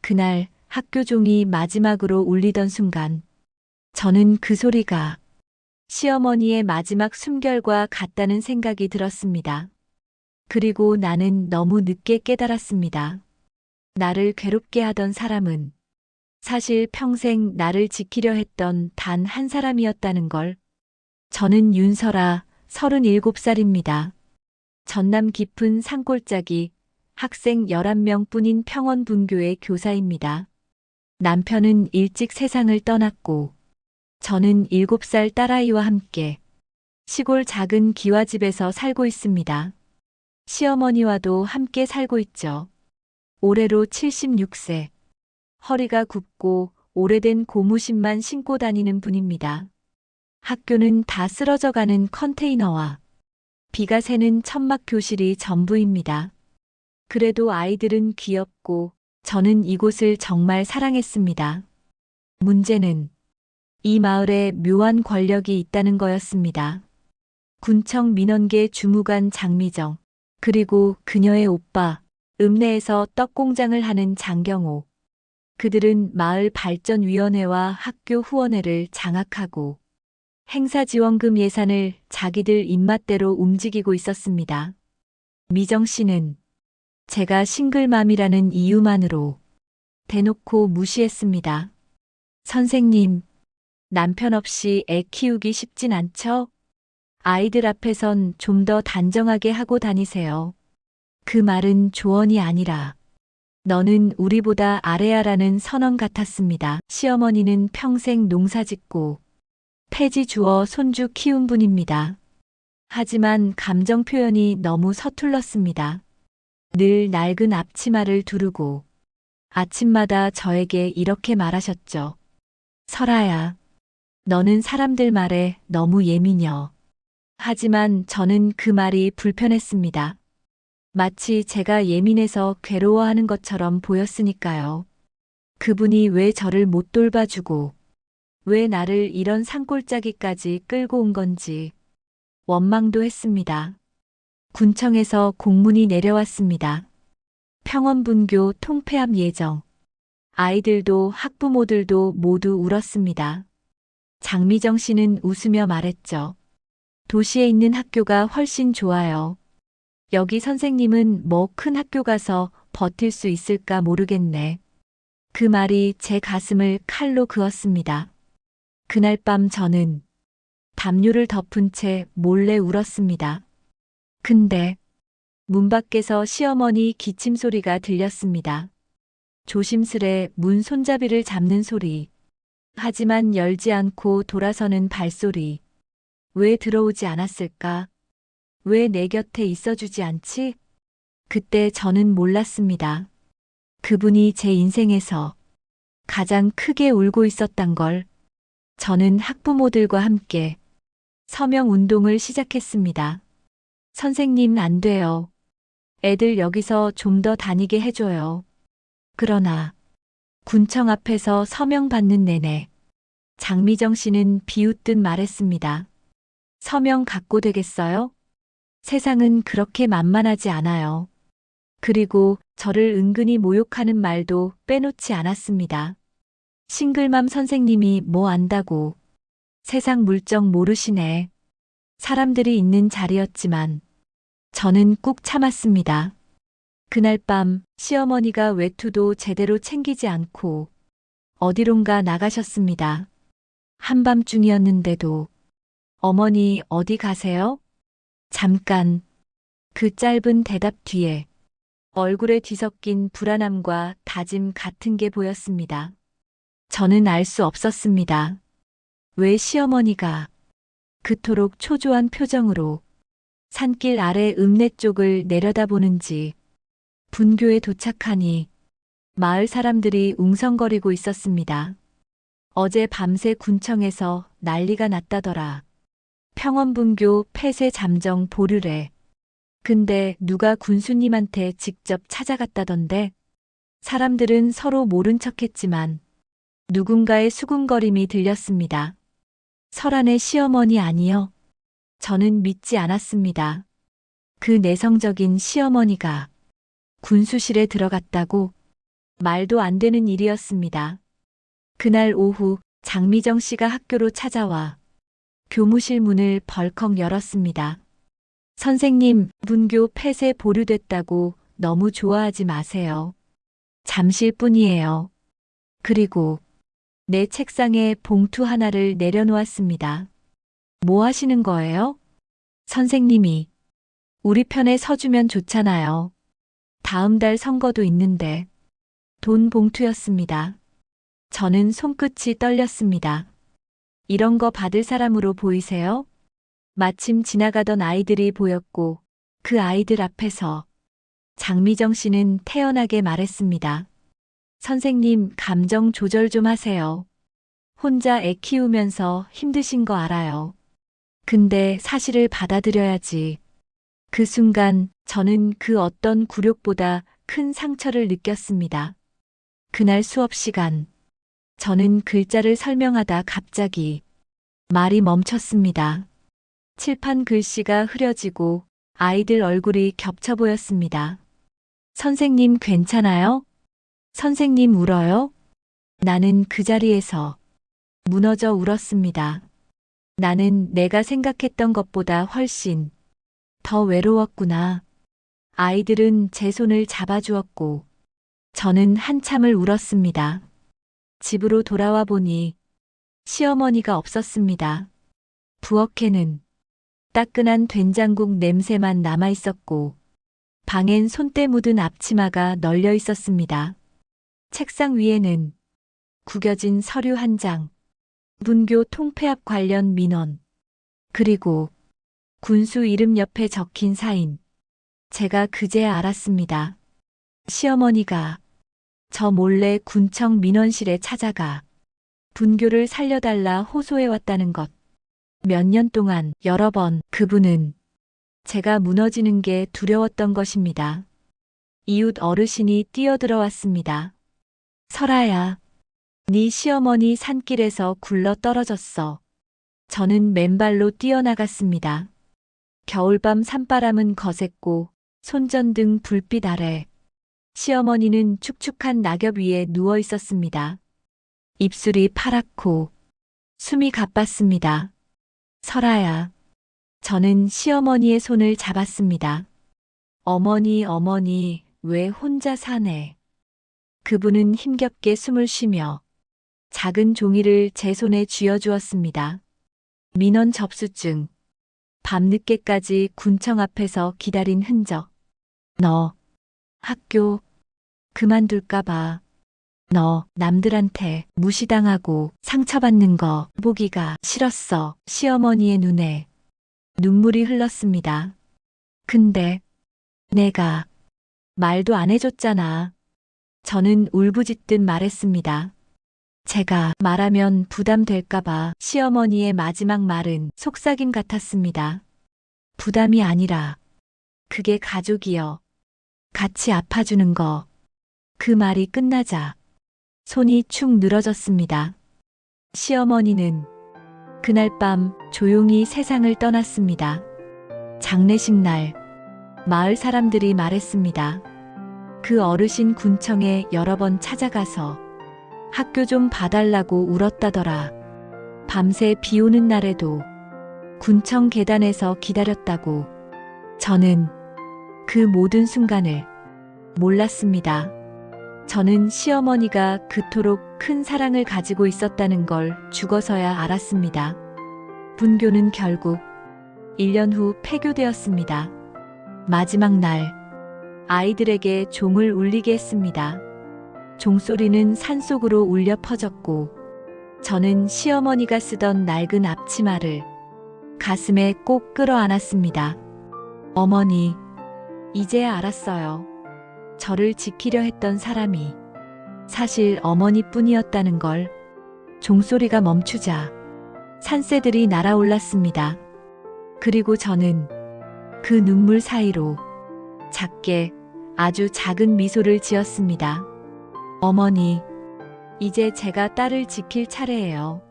그날 학교 종이 마지막으로 울리던 순간 저는 그 소리가 시어머니의 마지막 숨결과 같다는 생각이 들었습니다. 그리고 나는 너무 늦게 깨달았습니다. 나를 괴롭게 하던 사람은 사실 평생 나를 지키려 했던 단 한 사람이었다는 걸. 저는 윤설아, 37살입니다. 전남 깊은 산골짜기 학생 11명 뿐인 평원분교의 교사입니다. 남편은 일찍 세상을 떠났고 저는 7살 딸아이와 함께 시골 작은 기와집에서 살고 있습니다. 시어머니와도 함께 살고 있죠. 올해로 76세. 허리가 굽고 오래된 고무신만 신고 다니는 분입니다. 학교는 다 쓰러져가는 컨테이너와 비가 새는 천막 교실이 전부입니다. 그래도 아이들은 귀엽고 저는 이곳을 정말 사랑했습니다. 문제는 이 마을에 묘한 권력이 있다는 거였습니다. 군청 민원계 주무관 장미정, 그리고 그녀의 오빠, 읍내에서 떡공장을 하는 장경호. 그들은 마을 발전위원회와 학교 후원회를 장악하고 행사지원금 예산을 자기들 입맛대로 움직이고 있었습니다. 미정 씨는 제가 싱글맘이라는 이유만으로 대놓고 무시했습니다. 선생님, 남편 없이 애 키우기 쉽진 않죠? 아이들 앞에선 좀 더 단정하게 하고 다니세요. 그 말은 조언이 아니라 너는 우리보다 아래야라는 선언 같았습니다. 시어머니는 평생 농사짓고 폐지 주어 손주 키운 분입니다. 하지만 감정 표현이 너무 서툴렀습니다. 늘 낡은 앞치마를 두르고 아침마다 저에게 이렇게 말하셨죠. 설아야, 너는 사람들 말에 너무 예민혀. 하지만 저는 그 말이 불편했습니다. 마치 제가 예민해서 괴로워하는 것처럼 보였으니까요. 그분이 왜 저를 못 돌봐주고 왜 나를 이런 산골짜기까지 끌고 온 건지 원망도 했습니다. 군청에서 공문이 내려왔습니다. 평원분교 통폐합 예정. 아이들도 학부모들도 모두 울었습니다. 장미정 씨는 웃으며 말했죠. 도시에 있는 학교가 훨씬 좋아요. 여기 선생님은 뭐 큰 학교 가서 버틸 수 있을까 모르겠네. 그 말이 제 가슴을 칼로 그었습니다. 그날 밤 저는 담요를 덮은 채 몰래 울었습니다. 근데 문 밖에서 시어머니 기침 소리가 들렸습니다. 조심스레 문 손잡이를 잡는 소리. 하지만 열지 않고 돌아서는 발소리. 왜 들어오지 않았을까? 왜 내 곁에 있어주지 않지? 그때 저는 몰랐습니다. 그분이 제 인생에서 가장 크게 울고 있었단 걸. 저는 학부모들과 함께 서명 운동을 시작했습니다. 선생님 안 돼요. 애들 여기서 좀 더 다니게 해줘요. 그러나 군청 앞에서 서명 받는 내내 장미정 씨는 비웃듯 말했습니다. 서명 갖고 되겠어요? 세상은 그렇게 만만하지 않아요. 그리고 저를 은근히 모욕하는 말도 빼놓지 않았습니다. 싱글맘 선생님이 뭐 안다고. 세상 물정 모르시네. 사람들이 있는 자리였지만 저는 꾹 참았습니다. 그날 밤 시어머니가 외투도 제대로 챙기지 않고 어디론가 나가셨습니다. 한밤중이었는데도 어머니 어디 가세요? 잠깐. 그 짧은 대답 뒤에 얼굴에 뒤섞인 불안함과 다짐 같은 게 보였습니다. 저는 알 수 없었습니다. 왜 시어머니가 그토록 초조한 표정으로 산길 아래 읍내 쪽을 내려다보는지. 분교에 도착하니 마을 사람들이 웅성거리고 있었습니다. 어제 밤새 군청에서 난리가 났다더라. 평원분교 폐쇄 잠정 보류래. 근데 누가 군수님한테 직접 찾아갔다던데. 사람들은 서로 모른 척했지만 누군가의 수군거림이 들렸습니다. 설안의 시어머니 아니요. 저는 믿지 않았습니다. 그 내성적인 시어머니가 군수실에 들어갔다고. 말도 안 되는 일이었습니다. 그날 오후 장미정 씨가 학교로 찾아와 교무실 문을 벌컥 열었습니다. 선생님, 분교 폐쇄 보류됐다고 너무 좋아하지 마세요. 잠시일 뿐이에요. 그리고 내 책상에 봉투 하나를 내려놓았습니다. 뭐 하시는 거예요? 선생님이 우리 편에 서주면 좋잖아요. 다음 달 선거도 있는데. 돈 봉투였습니다. 저는 손끝이 떨렸습니다. 이런 거 받을 사람으로 보이세요? 마침 지나가던 아이들이 보였고 그 아이들 앞에서 장미정 씨는 태연하게 말했습니다. 선생님, 감정 조절 좀 하세요. 혼자 애 키우면서 힘드신 거 알아요. 근데 사실을 받아들여야지. 그 순간 저는 그 어떤 굴욕보다 큰 상처를 느꼈습니다. 그날 수업 시간, 저는 글자를 설명하다 갑자기 말이 멈췄습니다. 칠판 글씨가 흐려지고 아이들 얼굴이 겹쳐 보였습니다. 선생님 괜찮아요? 선생님 울어요? 나는 그 자리에서 무너져 울었습니다. 나는 내가 생각했던 것보다 훨씬 더 외로웠구나. 아이들은 제 손을 잡아주었고 저는 한참을 울었습니다. 집으로 돌아와 보니 시어머니가 없었습니다. 부엌에는 따끈한 된장국 냄새만 남아 있었고 방엔 손때 묻은 앞치마가 널려 있었습니다. 책상 위에는 구겨진 서류 한 장, 분교 통폐합 관련 민원, 그리고 군수 이름 옆에 적힌 사인. 제가 그제야 알았습니다. 시어머니가 저 몰래 군청 민원실에 찾아가 분교를 살려달라 호소해왔다는 것. 몇 년 동안 여러 번 그분은 제가 무너지는 게 두려웠던 것입니다. 이웃 어르신이 뛰어들어왔습니다. 설아야, 네 시어머니 산길에서 굴러 떨어졌어. 저는 맨발로 뛰어나갔습니다. 겨울밤 산바람은 거셌고 손전등 불빛 아래 시어머니는 축축한 낙엽 위에 누워 있었습니다. 입술이 파랗고 숨이 가빴습니다. 설아야. 저는 시어머니의 손을 잡았습니다. 어머니, 어머니, 왜 혼자 사네? 그분은 힘겹게 숨을 쉬며 작은 종이를 제 손에 쥐어주었습니다. 민원 접수증. 밤늦게까지 군청 앞에서 기다린 흔적. 너 학교 그만둘까봐. 너 남들한테 무시당하고 상처받는 거 보기가 싫었어. 시어머니의 눈에 눈물이 흘렀습니다. 근데 내가 말도 안 해줬잖아. 저는 울부짖듯 말했습니다. 제가 말하면 부담될까봐. 시어머니의 마지막 말은 속삭임 같았습니다. 부담이 아니라 그게 가족이여. 같이 아파주는 거. 그 말이 끝나자 손이 축 늘어졌습니다. 시어머니는 그날 밤 조용히 세상을 떠났습니다. 장례식 날 마을 사람들이 말했습니다. 그 어르신 군청에 여러 번 찾아가서 학교 좀 봐달라고 울었다더라. 밤새 비 오는 날에도 군청 계단에서 기다렸다고. 저는 그 모든 순간을 몰랐습니다. 저는 시어머니가 그토록 큰 사랑을 가지고 있었다는 걸 죽어서야 알았습니다. 분교는 결국 1년 후 폐교되었습니다. 마지막 날 아이들에게 종을 울리게 했습니다. 종소리는 산속으로 울려 퍼졌고 저는 시어머니가 쓰던 낡은 앞치마를 가슴에 꼭 끌어안았습니다. 어머니, 이제야 알았어요. 저를 지키려 했던 사람이 사실 어머니뿐이었다는 걸. 종소리가 멈추자 산새들이 날아올랐습니다. 그리고 저는 그 눈물 사이로 작게, 아주 작은 미소를 지었습니다. 어머니, 이제 제가 딸을 지킬 차례예요.